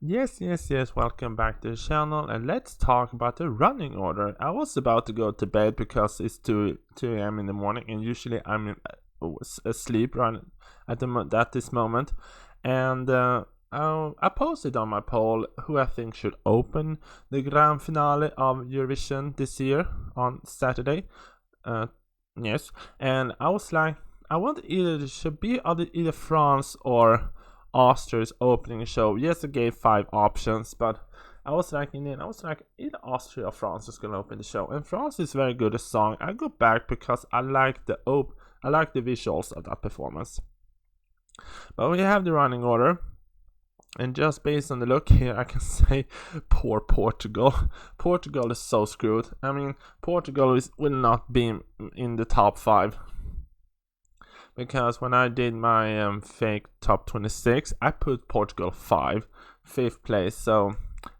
Yes. Welcome back to the channel, and let's talk about the running order. I was about to go to bed because it's 2 a.m. in the morning, and usually was asleep right at this moment. And I posted on my poll who I think should open the grand finale of Eurovision this year on Saturday. Uh, yes, and I was like, I want either it should be either France or Austria's opening show. Yes, I gave 5 options, but I was like, either Austria or France is gonna open the show. And France is very good at song. I go back because I like the visuals of that performance. But we have the running order. And just based on the look here, I can say poor Portugal. Portugal is so screwed. I mean, will not be in the top 5. Because when I did my fake top 26, I put Portugal 5th place. So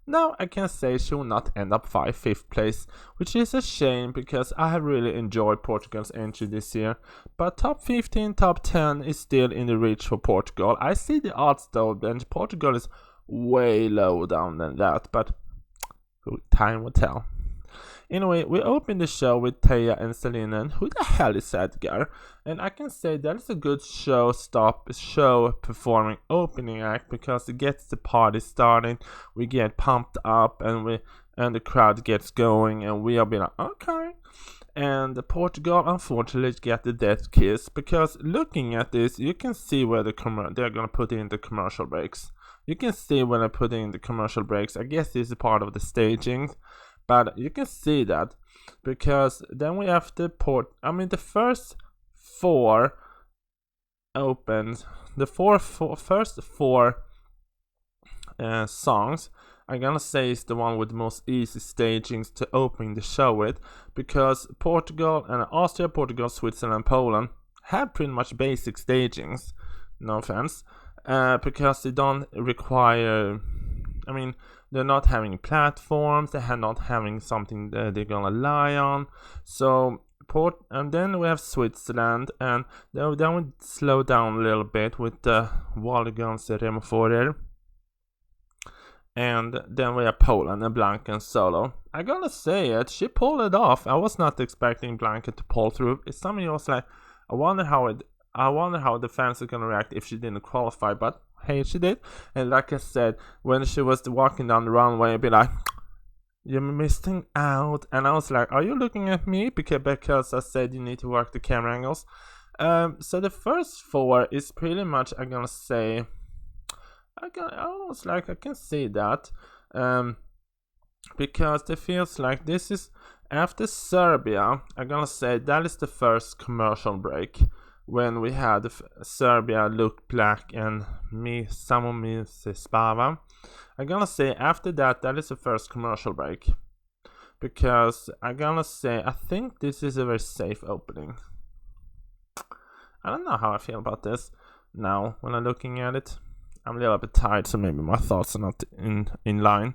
now I can say she will not end up 5th place, which is a shame because I have really enjoyed Portugal's entry this year. But top 15, top 10 is still in the reach for Portugal. I see the odds though, and Portugal is way lower down than that, but time will tell. Anyway, we open the show with Taya and Selena, and who the hell is Edgar? And I can say that is a good show performing opening act because it gets the party starting, we get pumped up, and the crowd gets going, and we are being like, okay. And Portugal unfortunately get the death kiss because looking at this, you can see where they're gonna put in the commercial breaks. You can see when I put in the commercial breaks. I guess this is part of the staging. But you can see that because then we have the first 4 opens, the first 4 songs I'm gonna say is the one with the most easy stagings to open the show with, because Portugal and Austria, Portugal, Switzerland, and Poland have pretty much basic stagings. No offense, because they don't require. They're not having platforms. They're not having something that they're gonna lie on. So and then we have Switzerland, and then we slow down a little bit with the Walligans Remoforer. And then we have Poland and Blanca and solo. I gotta say it, she pulled it off. I was not expecting Blanca to pull through. Some of you was like, I wonder how the fans are gonna react if she didn't qualify, but hey, she did. And like I said, when she was walking down the runway, I'd be like, you're missing out. And I was like, are you looking at me? Because I said you need to work the camera angles. So the first 4 is pretty much, I'm gonna say, I can see that. Because it feels like this is after Serbia. I'm gonna say that is the first commercial break when we had Serbia Look Black and Me Samo Mi Se Spava. I'm gonna say after that is the first commercial break, because I'm gonna say I think this is a very safe opening. I don't know how I feel about this now when I'm looking at it. I'm a little bit tired, so maybe my thoughts are not in line.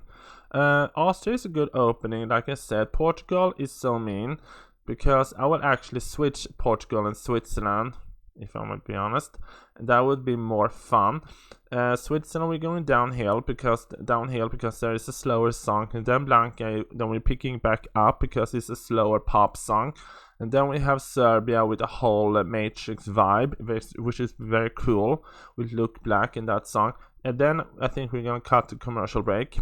Austria is a good opening. Like I said, Portugal is so mean because I will actually switch Portugal and Switzerland, if I might be honest. That would be more fun. Switzerland, we're going downhill because there is a slower song, and then Blanca, then we're picking back up because it's a slower pop song. And then we have Serbia with a whole Matrix vibe, which is very cool, with Look Black in that song. And then I think we're gonna cut to commercial break,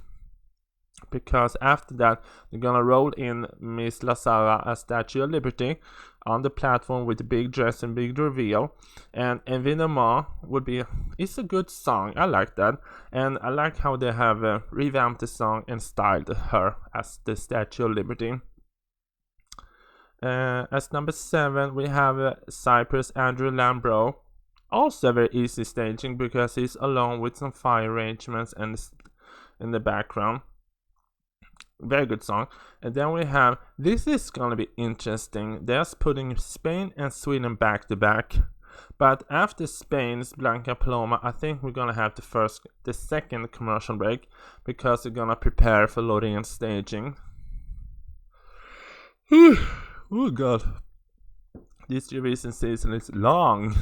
because after that they're gonna roll in Miss Lazara as Statue of Liberty on the platform with the big dress and big reveal. And Évidemment it's a good song. I like that, and I like how they have revamped the song and styled her as the Statue of Liberty. As number 7, we have Cyprus Andrew Lambro. Also very easy staging because he's alone with some fire arrangements and in the background. Very good song. And then we have, this is gonna be interesting. They're putting Spain and Sweden back to back. But after Spain's Blanca Paloma, I think we're gonna have the second commercial break, because we're gonna prepare for Lorene's staging. Oh god, this Eurovision season is long.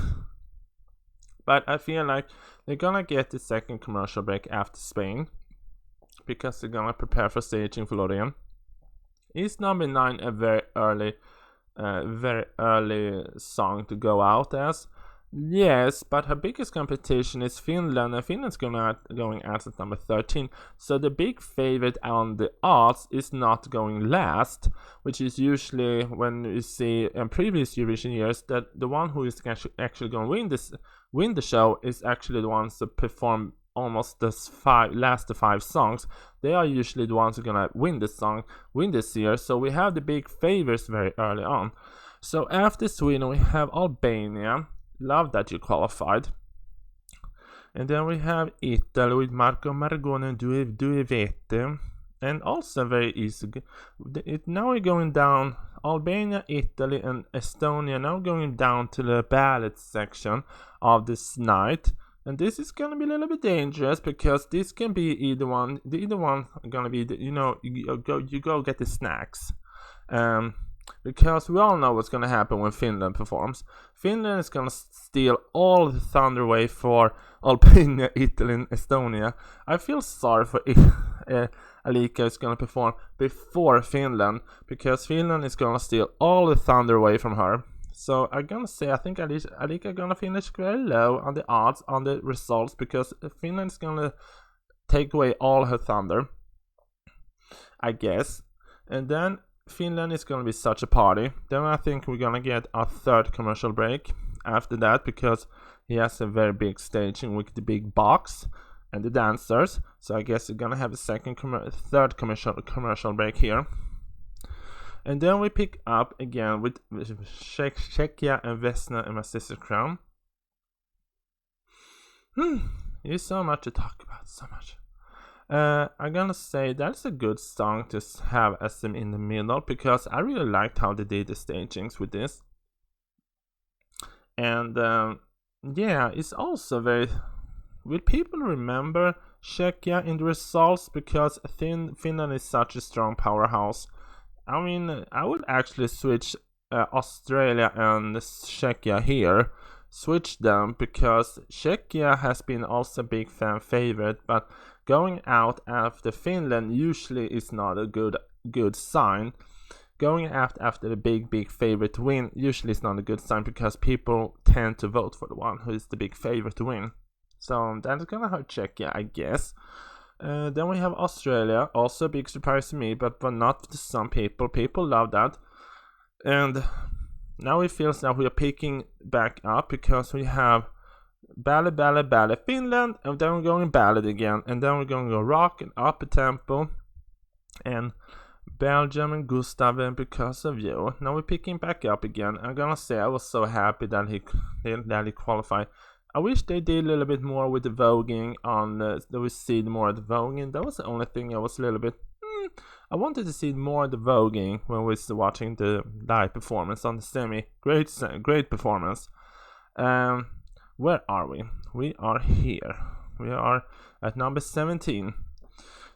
But I feel like they're gonna get the second commercial break after Spain. because they're gonna prepare for staging for Loreen. Is number 9 a very early song to go out as? Yes, but her biggest competition is Finland, and Finland's going out at number 13. So the big favorite on the odds is not going last, which is usually when you see in previous Eurovision years that the one who is actually going to win the show is actually the ones that perform almost the last 5 songs. They are usually the ones who are gonna win this year. So we have the big favorites very early on. So after Sweden we have Albania. Love that you qualified. And then we have Italy with Marco Margone, Due Vete. And also very easy. Now we're going down. Albania, Italy, and Estonia now going down to the ballot section of this night. And this is gonna be a little bit dangerous because this can be either one gonna be you go get the snacks. Because we all know what's gonna happen when Finland performs. Finland is gonna steal all the thunder away for Albania, Italy, and Estonia. I feel sorry for Alika is gonna perform before Finland because Finland is gonna steal all the thunder away from her. So I'm gonna say I think Alika gonna finish very low on the odds on the results because Finland's gonna take away all her thunder, I guess. And then Finland is gonna be such a party. Then I think we're gonna get a third commercial break after that because he has a very big staging with the big box and the dancers. So I guess we're gonna have a third commercial break here. And then we pick up again with Czechia and Vesna and My Sister Crown. There's so much to talk about, so much. I'm gonna say that's a good song to have as them in the middle because I really liked how they did the stagings with this. And yeah, it's also very... Will people remember Czechia in the results because Finland is such a strong powerhouse? I mean, I would actually switch Australia and Czechia here. Switch them because Czechia has been also a big fan favorite, but going out after Finland usually is not a good sign. Going out after the big favorite win usually is not a good sign because people tend to vote for the one who is the big favorite to win. So that's gonna hurt Czechia, I guess. Then we have Australia, also a big surprise to me, but not to some people. People love that. And now it feels that we are picking back up because we have ballad Finland, and then we're going ballad again, and then we're going to go rock and up a tempo, and Belgium and Gustav and Because of You. Now we're picking back up again. I'm gonna say I was so happy that he qualified. I wish they did a little bit more with the voguing on that we see more of the voguing. That was the only thing I was a little bit I wanted to see more of the voguing when we was watching the live performance on the semi. Great performance. Where are we? We are here. We are at number 17.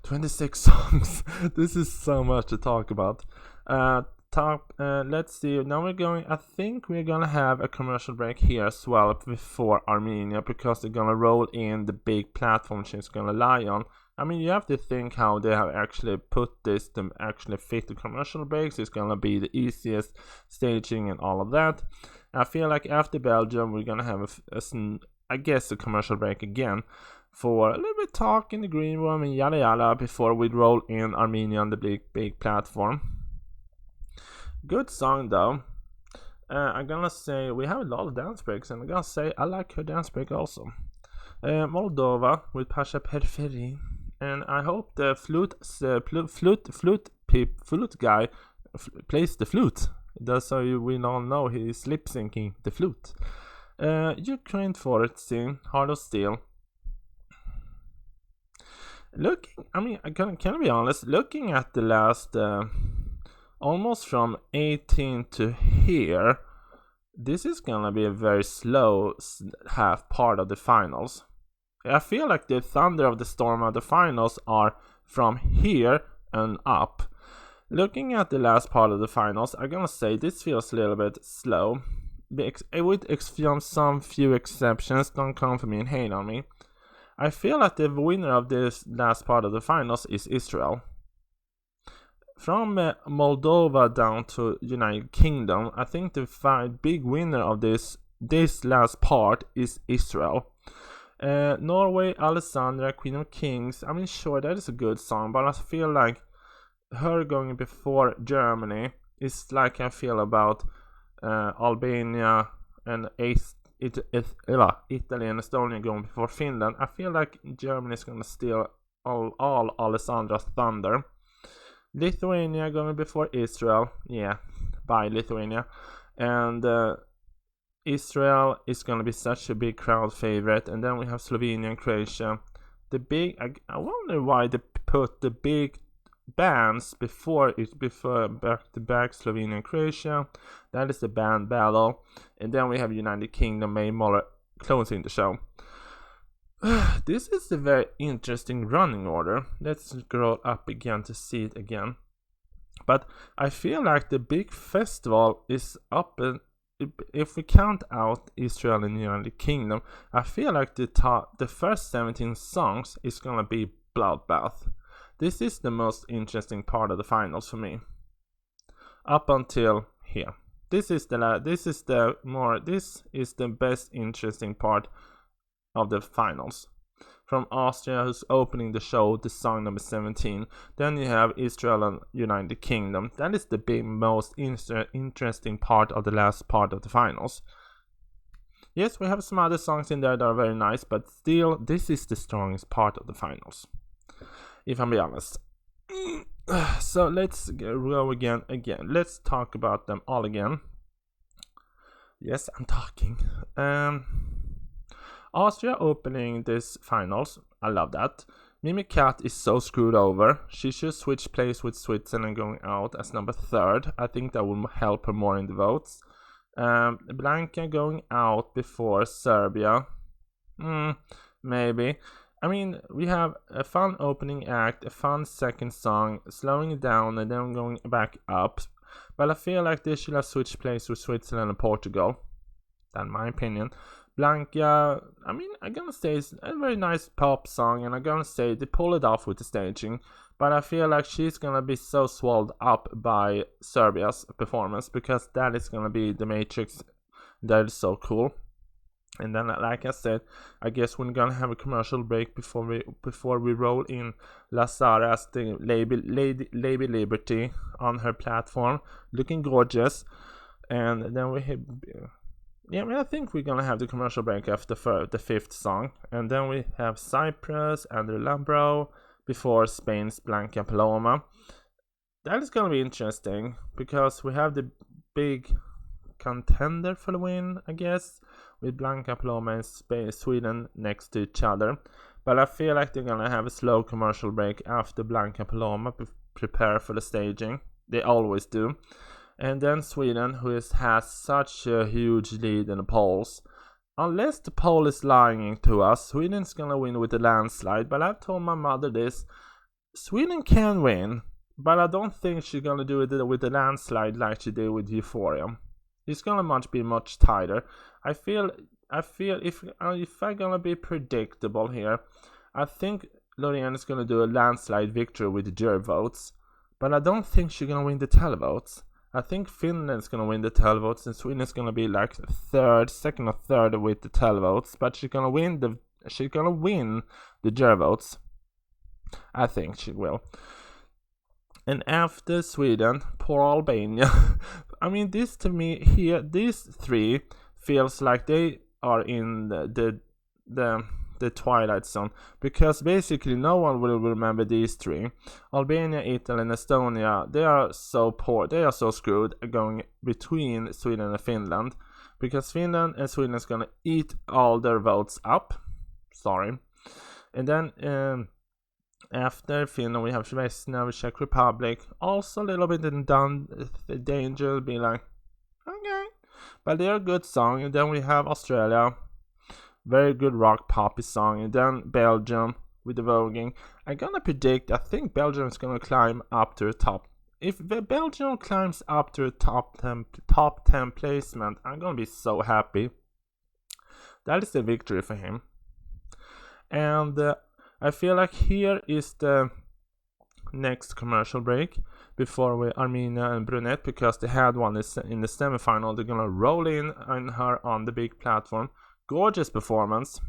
26 songs. This is so much to talk about. Let's see. Now I think we're gonna have a commercial break here as well before Armenia because they're gonna roll in the big platform she's gonna lie on. I mean, you have to think how they have actually put this to actually fit the commercial breaks. It's gonna be the easiest staging and all of that. I feel like after Belgium we're gonna have a commercial break again for a little bit talk in the green room and yada yada before we roll in Armenia on the big platform. Good song though. I'm gonna say we have a lot of dance breaks, and I'm gonna say I like her dance break also. Moldova with Pasha Periferi, and I hope the flute guy plays the flute. That's so we all know he is lip syncing the flute. Ukraine for it, sing Heart of Steel. Can I be honest? Looking at the last, almost from 18 to here, this is gonna be a very slow half part of the finals. I feel like the thunder of the storm of the finals are from here and up. Looking at the last part of the finals, I'm gonna say this feels a little bit slow. With some few exceptions, don't come for me and hate on me. I feel like the winner of this last part of the finals is Israel. From Moldova down to United Kingdom, I think the big winner of this last part is Israel. Norway, Alessandra, Queen of Kings. I mean, sure, that is a good song, but I feel like her going before Germany is like I feel about Albania and Italy and Estonia going before Finland. I feel like Germany is gonna steal all Alessandra's thunder. Lithuania going before Israel. Yeah, bye Lithuania. And Israel is going to be such a big crowd favorite. And then we have Slovenia and Croatia. I wonder why they put the big bands before back to back Slovenia and Croatia. That is the band battle. And then we have United Kingdom, May Muller closing the show. This is a very interesting running order. Let's scroll up again to see it again. But I feel like the big festival is up, and if we count out Israel and United Kingdom, I feel like the first 17 songs is gonna be bloodbath. This is the most interesting part of the finals for me. Up until here, this is the best interesting part of the finals. From Austria, who's opening the show, the song number 17. Then you have Israel and United Kingdom. That is the most interesting part of the last part of the finals. Yes, we have some other songs in there that are very nice, but still, this is the strongest part of the finals, if I'm being honest. So let's go again. Let's talk about them all again. Yes, I'm talking. Austria opening this finals. I love that. Mimi Cat is so screwed over. She should switch place with Switzerland going out as number 3rd. I think that will help her more in the votes. Blanca going out before Serbia. Maybe. I mean, we have a fun opening act, a fun second song, slowing it down and then going back up. But I feel like they should have switched place with Switzerland and Portugal. That's my opinion. Blanca, I mean, I'm gonna say it's a very nice pop song, and I'm gonna say they pull it off with the staging, but I feel like she's gonna be so swallowed up by Serbia's performance, because that is gonna be the Matrix. That is so cool. And then, like I said, I guess we're gonna have a commercial break before we roll in Lazara as the Lady Liberty on her platform, looking gorgeous, and then we have. Yeah, I think we're gonna have the commercial break after the 5th song, and then we have Cyprus and the Lambro before Spain's Blanca Paloma. That is gonna be interesting because we have the big contender for the win, I guess, with Blanca Paloma and Sweden next to each other. But I feel like they're gonna have a slow commercial break after Blanca Paloma, prepare for the staging. They always do. And then Sweden, who has such a huge lead in the polls. Unless the poll is lying to us, Sweden's gonna win with a landslide. But I've told my mother this. Sweden can win, but I don't think she's gonna do it with a landslide like she did with Euphoria. It's gonna be much tighter. I feel if I'm gonna be predictable here, I think Loreen is gonna do a landslide victory with the jury votes. But I don't think she's gonna win the televotes. I think Finland's gonna win the televotes, and Sweden's gonna be like second or third with the televotes. But she's gonna win the jury votes. I think she will. And after Sweden, poor Albania. I mean, this to me here, these three feels like they are in the Twilight Zone, because basically no one will remember these three. Albania, Italy, and Estonia, they are so poor, they are so screwed going between Sweden and Finland, because Finland and Sweden is gonna eat all their votes up. Sorry. And then after Finland we have Sweden, Czech Republic, also a little bit in danger, be like, okay, but they're a good song. And then we have Australia, very good rock poppy song, and then Belgium with the voguing. I'm gonna predict, I think Belgium is gonna climb up to the top. If Belgium climbs up to the top 10 placement, I'm gonna be so happy. That is a victory for him. And I feel like here is the next commercial break before we Armenia and Brunette, because they had one in the semifinal. They're gonna roll in on her on the big platform. Gorgeous performance.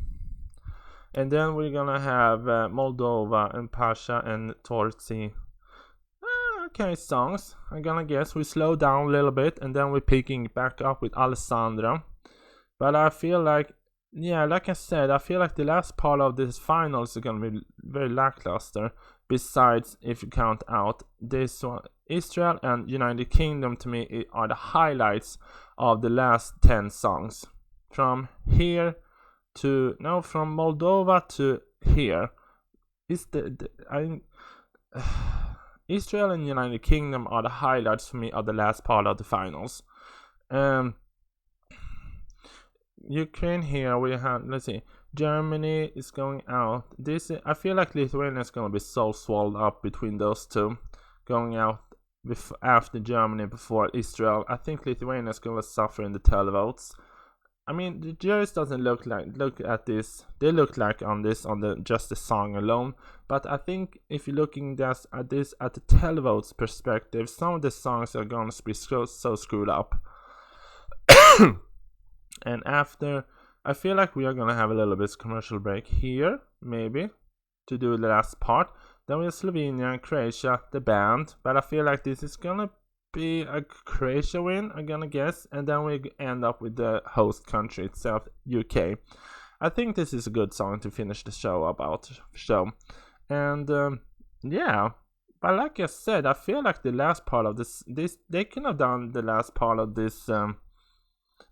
And then we're gonna have Moldova and Pasha and Torzi. Okay, songs. I'm gonna guess we slow down a little bit, and then we're picking back up with Alessandra. But I feel like, yeah, like I said, I feel like the last part of this finals is gonna be very lackluster. Besides, if you count out this one, Israel and United Kingdom to me are the highlights of the last 10 songs. From here to now, from Moldova to here is Israel and United Kingdom are the highlights for me of the last part of the finals. Ukraine here we have, let's see, Germany is going out. I feel like Lithuania is gonna be so swallowed up between those two, going out after Germany before Israel. I think Lithuania is gonna suffer in the televotes. I mean, the judges doesn't look at this. They look like on the just the song alone. But I think if you're looking just at this at the televotes perspective, some of the songs are gonna be so screwed up. And after, I feel like we are gonna have a little bit of commercial break here, maybe, to do the last part. Then we have Slovenia and Croatia, the band. But I feel like this is gonna be a Croatia win, I'm gonna guess, and then we end up with the host country itself, UK. I think this is a good song to finish the show about. And yeah, but like I said, I feel like the last part of this they could have done the last part of this.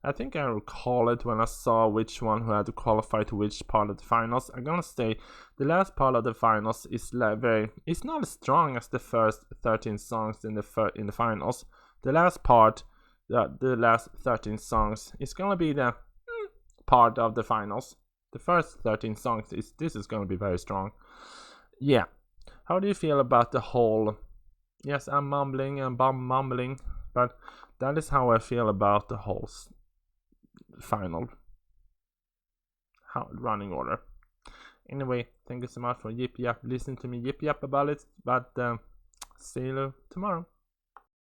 I think I recall it when I saw which one who had to qualify to which part of the finals. I'm gonna say the last part of the finals is it's not as strong as the first 13 songs in the finals. The last part, the last 13 songs is gonna be the part of the finals. The first 13 songs is gonna be very strong. Yeah. How do you feel about the whole? Yes, I'm mumbling and mumbling, but that is how I feel about the whole final running order. Anyway, thank you so much for listening to me yip yap about it. But see you tomorrow.